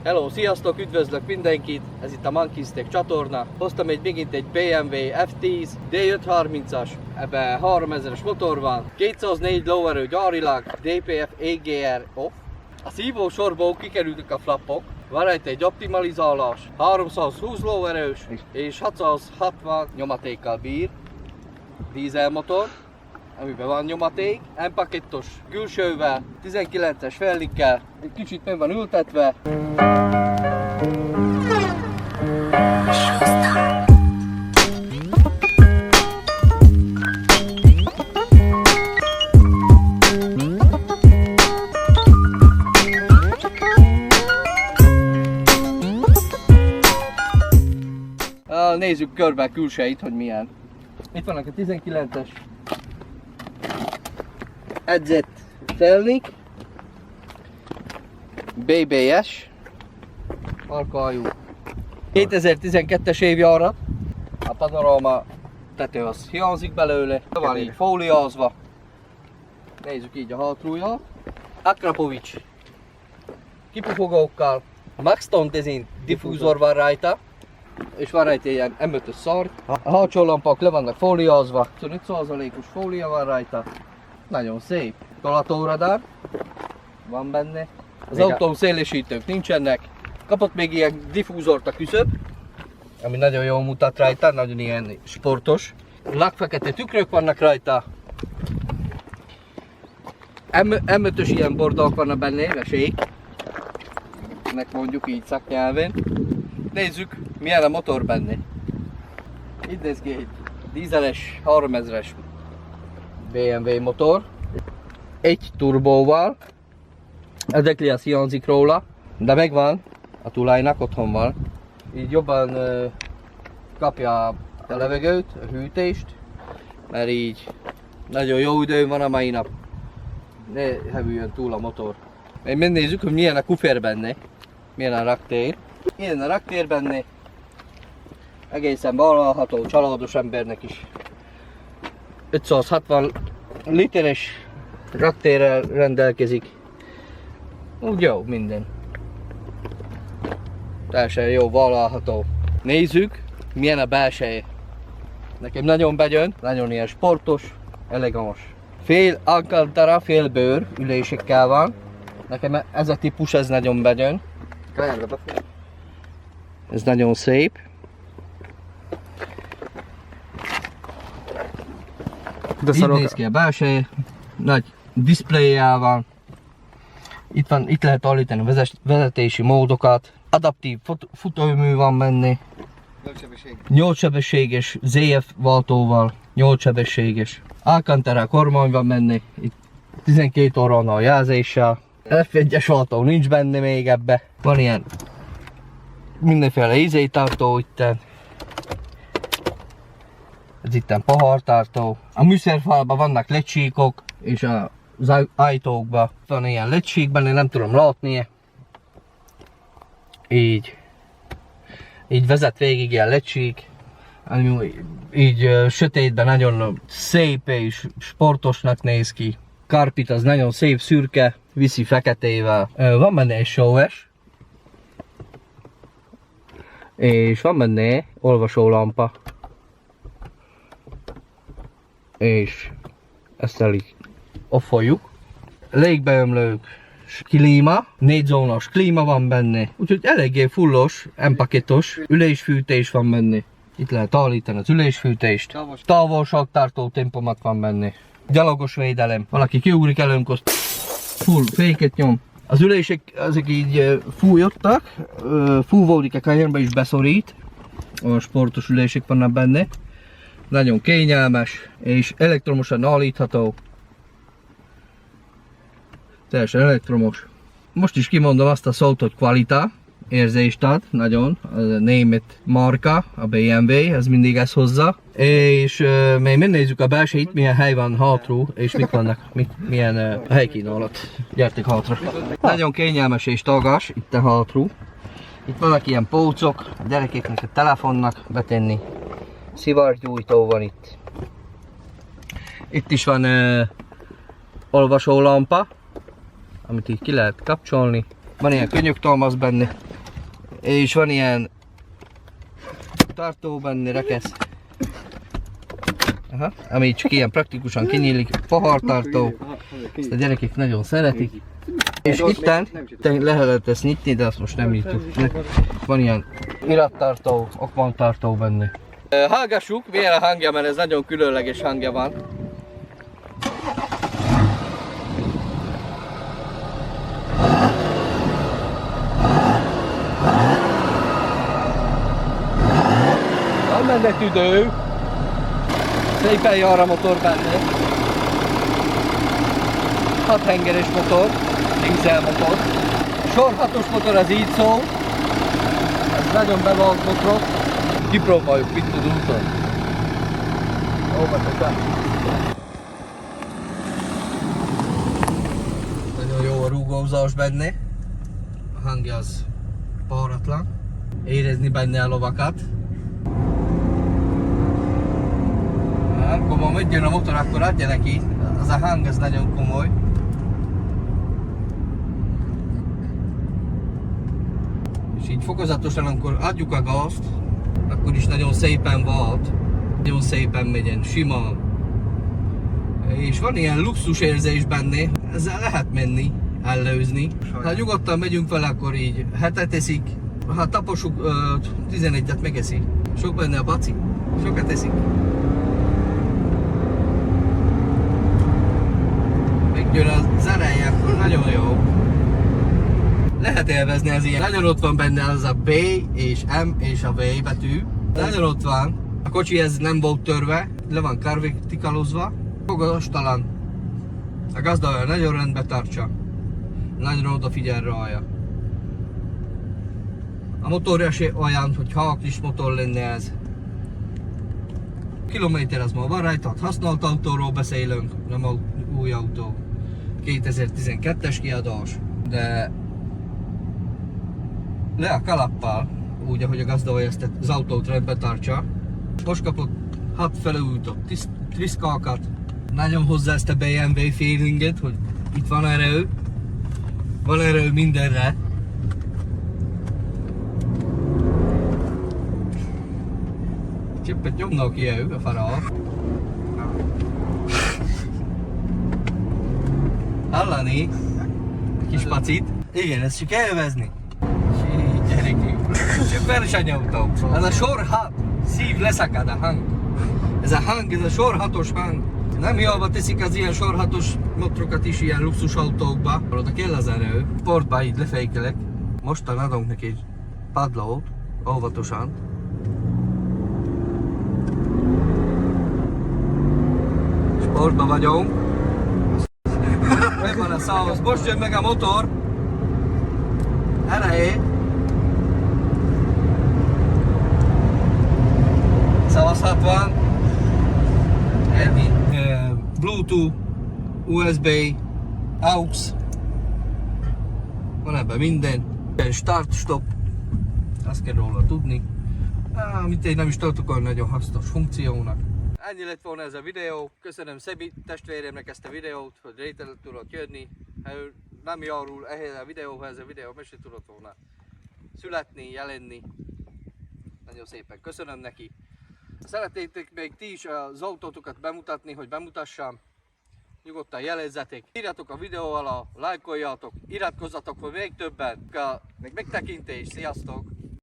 Hello, sziasztok, üdvözlök mindenkit, ez itt a Monkey Stick csatorna. Hoztam megint egy BMW F10 D530-as, ebben 3000-es motor van, 204 lóerő gyárilag, DPF EGR off. A szívó sorból kikerültek a flapok, van rajta egy optimalizálás, 320 lóerős és 660 nyomatékkal bír, dízelmotor, amiben van nyomaték, M-pakettos külsővel, 19-es fellikkel, egy kicsit meg van ültetve. Nézzük körbe a külsejét, hogy milyen. Itt vannak a 19-es edzett felnik, BBS, markahajú, 2012-es évjárat, a panoráma tető az hiányzik belőle, van így fóliázva. Nézzük így a hátrúját. Akrapovics kipufogókkal, Maxton Design diffúzor van rajta, és van rajta ilyen M5-ös szar. A hátsó lampák le vannak fóliázva, 25%-os fólia van rajta. Nagyon szép. Tolatóradár van benne. Az autó szélesítők nincsenek. Kapott még ilyen diffúzort a küszöb, ami nagyon jól mutat rajta, nagyon ilyen sportos. Lakfekete tükrök vannak rajta. M5-ös ilyen bordák vannak benne, vesék. Ennek mondjuk így szaknyelvén. Nézzük, milyen a motor benne. Itt néz ki egy dízeles 3000-es BMW motor. Egy turbóval. A dekliász hiányzik róla, de megvan, a tulajnak otthon van. Így jobban kapja a levegőt, a hűtést, mert így nagyon jó idő van a mai nap. Ne hevüljön túl a motor. Megnézzük, hogy milyen a kufér benne, milyen a raktér. Ilyen a raktér benne, egészen vállalható, családos embernek is. 560 literes raktérrel rendelkezik. Úgy jó minden. Teljesen jó, vállalható. Nézzük, milyen a belseje. Nekem nagyon bejön, nagyon ilyen sportos, elegáns. Fél Alcantara, fél bőr ülésekkel van. Nekem ez a típus, ez nagyon bejön. Ez nagyon szép. Így néz ki a belseje. Nagy diszpléjjel van. Itt lehet állítani a vezetési módokat. Adaptív futómű van benne. 8 sebességes ZF váltóval. 8 sebességes. Alcantara kormány van benne. Itt 12 óránál jelzéssel. F1-es váltó nincs benne még ebbe. Van ilyen mindenféle ízétartó itten. Ez itten pohártartó. A műszerfalban vannak lecsíkok, és az ajtókban van ilyen lecsík benne, nem tudom látni. Így vezet végig ilyen lecsík. Így sötétben nagyon szép és sportosnak néz ki. Karpit az nagyon szép szürke, viszi feketével. Van benne egy show-es. És van benne olvasólampa. És ezt elég offoljuk. Légbeömlők, klíma, 4 zónos klíma van benne. Úgyhogy eléggé fullos, M-paketos, ülésfűtés van benne. Itt lehet állítani az ülésfűtést. Távolságtartó tempomat van benne. Gyalogos védelem. Valaki kiugrik előnk, azt full féket nyom. Az ülések ezek így fújottak, fúvódik a kanyarba is beszorít. A sportos ülések vannak benne. Nagyon kényelmes és elektromosan állítható. Teljesen elektromos. Most is kimondom azt a szót, hogy kvalitá, érzést ad, nagyon. A német marka, a BMW, ez mindig ezt hozza. És még megnézzük a belsejét, milyen hely van hátul, és mik vannak, milyen helykínálat. Gyertek hátra. Nagyon kényelmes és tagas itt a hátul. Itt vannak ilyen pócok, a gyerekeknek a telefonnak betenni. Szivargyújtó van itt. Itt is van olvasólampa, amit így ki lehet kapcsolni. Van ilyen könyöktalmaz benne, És van ilyen tartó benne, rekesz. Aha, ami csak ilyen praktikusan kinyílik, pohartartó. Ezt a gyerekek nagyon szeretik. És itten lehet ezt nyitni, de azt most nem nyitjuk. Van ilyen irattartó, okmánytartó benne. Hallgassuk, milyen a hangja, mert ez nagyon különleges hangja van. Van benne tüdő. Szépen jár a motor benne. 6 hengeres motor, dízelmotor. Sor 6-os motor, az így szól. Ez nagyon bevált motor. Kipróbáljuk, mit tud úton. Óvatosan. Nagyon jó a rúgózás benne. A hangja az páratlan. Érezni benne a lovakat. Akkor ma megjön a motor, akkor adja neki. Az a hang, ez nagyon komoly. És így fokozatosan, amikor adjuk a gázt, akkor is nagyon szépen vált. Nagyon szépen megyen, sima. És van ilyen luxus érzés benne, ezzel lehet menni, ellőzni. Ha nyugodtan megyünk vele, akkor így 7-et eszik. Ha taposuk, 11-et megeszi. Sok benne a baci, sokat eszik. Megjön a zenéje, akkor nagyon jó. Lehet élvezni az ilyen. Nagyon ott van benne az a B és M és a V betű. Nagyon ott van. A kocsi ez nem volt törve, le van karvertikalozva. Fogastalan. A gazda olyan nagyon rendbe tartsa. Nagyon odafigyel rája. A motorja se olyan, hogy halkis motor lenne ez. Kilométer az ma van rajta, használt autóról beszélünk, nem új autó. 2012-es kiadás, de le a kalappal, úgy ahogy a gazda ezt az autót rendbe tartsa. Most kapott 6 felújított triszkákat. Nagyon hozzá ezt a BMW feelinget, hogy itt van erő. Van erő mindenre. Csippet nyomnak ki a farol. Hallani? Kis pacit? Igen, ezt csak élvezni. Gyerekek. Csak versenyautó. Ez a sor 6. Szív leszakad a hang. Ez a hang, ez a sor 6-os hang. Nem jobban teszik az ilyen sor 6-os motorokat is ilyen luxus autókba. Oda kell az erő. Portba így lefejkelek. Mostan adunk neki egy padlót, óvatosan. Sportba vagyunk. Meg van a szához. Most jön meg a motor. Ereje. Szavazhatvan. Bluetooth, USB, AUX. Van ebben minden. Start, stop. Azt kell róla tudni. Mint én nem is tartok olyan nagyon hasznos funkciónak. Ennyi lett volna ez a videó. Köszönöm Szebi testvéremnek ezt a videót, hogy létre tudott jönni. Ha ő nem járul ehhez a videóhoz, ez a videó meg se tudott volna születni, jelenni. Nagyon szépen köszönöm neki. Ha szeretnétek még ti is az autótokat bemutatni, hogy bemutassam, nyugodtan jelezzetek. Írjatok a videó alá, lájkoljatok, iratkozzatok, hogy még többen. Meg megtekintés, sziasztok!